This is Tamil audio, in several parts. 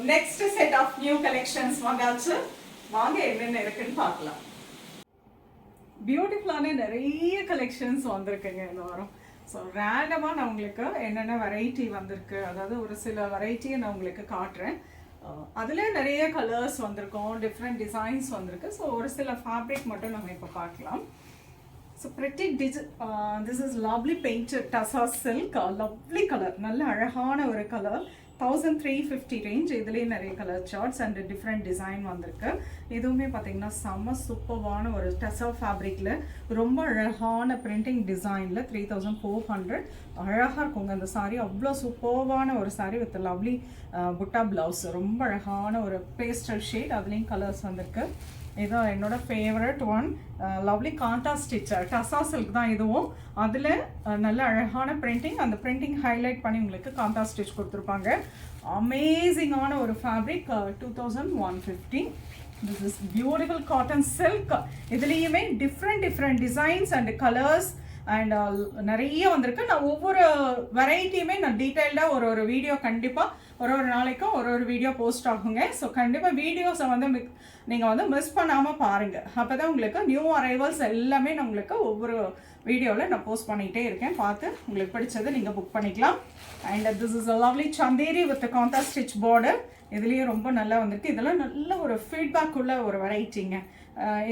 next set of new collections வந்தாச்சு. வாங்க என்னென்ன இருக்குன்னு பார்க்கலாம். பியூட்டிஃபுல்லான நிறைய கலெக்ஷன்ஸ் வந்திருக்குங்க இந்த வாரம். ஸோ ரேண்டமாக நான் உங்களுக்கு என்னென்ன வெரைட்டி வந்திருக்கு, அதாவது ஒரு சில வெரைட்டியை நான் உங்களுக்கு காட்டுறேன். அதில் நிறைய கலர்ஸ் வந்திருக்கோம், டிஃப்ரெண்ட் டிசைன்ஸ் வந்திருக்கு. ஸோ ஒரு சில ஃபேப்ரிக் மட்டும் நம்ம இப்போ பார்க்கலாம். So pretty this is lovely painted tussar silk, lovely color, நல்ல அழகான ஒரு கலர். 1350 ரேஞ்ச். இதுலேயே நிறைய colour charts and different design வந்திருக்கு. இதுவுமே பார்த்தீங்கன்னா செம்ம சூப்பர்வான ஒரு டசர் ஃபேப்ரிக்கில் ரொம்ப அழகான பிரிண்டிங் டிசைனில் 3400 அழகாக இருக்குங்க அந்த சாரீ. அவ்வளோ சூப்பர்வான ஒரு சாரீ வித் லவ்லி புட்டா ப்ளவுஸ். ரொம்ப அழகான ஒரு பேஸ்டல் ஷேட், அதுலேயும் கலர்ஸ் வந்திருக்கு. இதுதான் என்னோட ஃபேவரட் ஒன், லவ்லி காண்டா ஸ்டிச்சர் டசா சில்க் தான் இதுவும். அதில் நல்ல அழகான பிரிண்டிங், அந்த பிரிண்டிங் ஹைலைட் பண்ணி உங்களுக்கு காண்டா ஸ்டிச் கொடுத்துருப்பாங்க. அமேசிங்கான ஒரு fabric. 2150. This is beautiful cotton silk. இதுலேயுமே different designs and colours and நிறைய வந்திருக்கு. நான் ஒவ்வொரு வெரைட்டியுமே நான் டீட்டெயில்டாக ஒரு வீடியோ கண்டிப்பாக ஒரு நாளைக்கும் ஒரு வீடியோ போஸ்ட் ஆகுங்க. ஸோ கண்டிப்பாக வீடியோஸை வந்து நீங்கள் மிஸ் பண்ணாமல் பாருங்கள். அப்போ தான் உங்களுக்கு நியூ அரைவல்ஸ் எல்லாமே நான் உங்களுக்கு ஒவ்வொரு வீடியோவில் நான் போஸ்ட் பண்ணிகிட்டே இருக்கேன். பார்த்து உங்களுக்கு பிடிச்சதை நீங்கள் புக் பண்ணிக்கலாம். And this is a lovely Chanderi with Kanda stitch border. இதுலேயே ரொம்ப நல்லா வந்திருக்கு. இதெல்லாம் நல்ல ஒரு ஃபீட்பேக் உள்ள ஒரு வெரைட்டிங்க.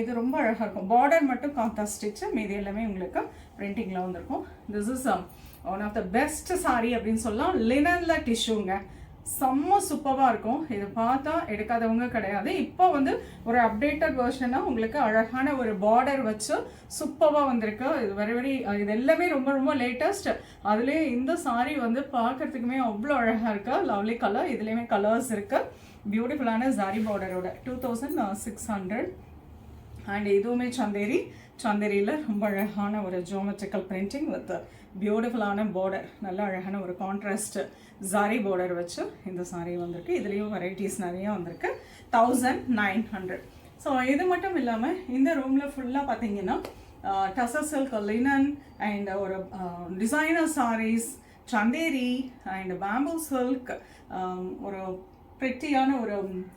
இது ரொம்ப அழகாக இருக்கும். பார்டர் மட்டும் காண்டா ஸ்டிச்சு, மீதி எல்லாமே உங்களுக்கு பிரிண்டிங்கில் வந்திருக்கும். This is one of the best sari அப்படின்னு சொல்லலாம். லினனில் டிஷ்யூங்க, செம்ம சூப்பராக இருக்கும். இது பார்த்தா எடுக்காதவங்க கிடையாது. இப்போ வந்து ஒரு அப்டேட்டட் வெர்ஷனாக உங்களுக்கு அழகான ஒரு பார்டர் வச்சு சூப்பராக வந்திருக்கு. இது வெரி இது எல்லாமே ரொம்ப லேட்டஸ்ட். அதுலேயே இந்த சாரீ வந்து பார்க்கறதுக்குமே அவ்வளோ அழகாக இருக்கு. லவ்லி கலர், இதுலேயுமே கலர்ஸ் இருக்குது. பியூட்டிஃபுல்லான சாரி பார்டரோட 2600. அண்ட் இதுவுமே சந்தேரியில் ரொம்ப அழகான ஒரு ஜியோமெட்ரிக்கல் பிரிண்டிங் வித் பியூட்டிஃபுல்லான பார்டர், நல்ல அழகான ஒரு கான்ட்ராஸ்ட் ஜாரி பார்டர் வச்சு இந்த சாரீ வந்திருக்கு. இதுலேயும் வெரைட்டிஸ் நிறைய வந்திருக்கு. 1900. ஸோ இது மட்டும் இல்லாமல் இந்த ரூமில் ஃபுல்லாக பார்த்தீங்கன்னா டசர் சில்க், லினன் அண்ட் ஒரு designer saris, Chanderi and bamboo silk, ஒரு ப்ரெட்டியான ஒரு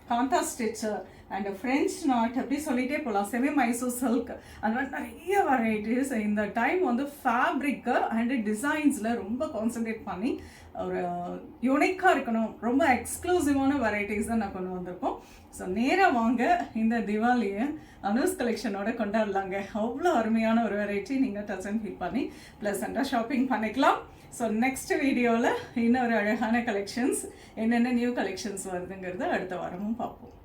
காண்டா ஸ்டிச் அண்ட் ஃப்ரெஞ்ச் நாட், அப்படி சொல்லிகிட்டே போகலாம். செமி மைசூர் சில்க், அந்த மாதிரி நிறைய வெரைட்டிஸ். இந்த டைம் வந்து ஃபேப்ரிக்கு அண்ட் டிசைன்ஸில் ரொம்ப கான்சன்ட்ரேட் பண்ணி ஒரு யூனிக்காக இருக்கணும், ரொம்ப எக்ஸ்க்ளூசிவான வெரைட்டிஸ் தான் நான் கொண்டு வந்திருக்கோம். ஸோ நேராக வாங்க, இந்த திவாலியை அனுஸ் கலெக்ஷனோட கொண்டாடலாங்க. அவ்வளோ அருமையான ஒரு வெரைட்டி. நீங்கள் டச் அண்ட் ஃபீல் பண்ணி ப்ளசண்ட்டாக ஷாப்பிங் பண்ணிக்கலாம். ஸோ நெக்ஸ்ட் வீடியோவில் இன்னொரு அழகான கலெக்ஷன்ஸ், என்னென்ன நியூ கலெக்ஷன்ஸ் வருதுங்கிறத அடுத்த வாரமும் பார்ப்போம்.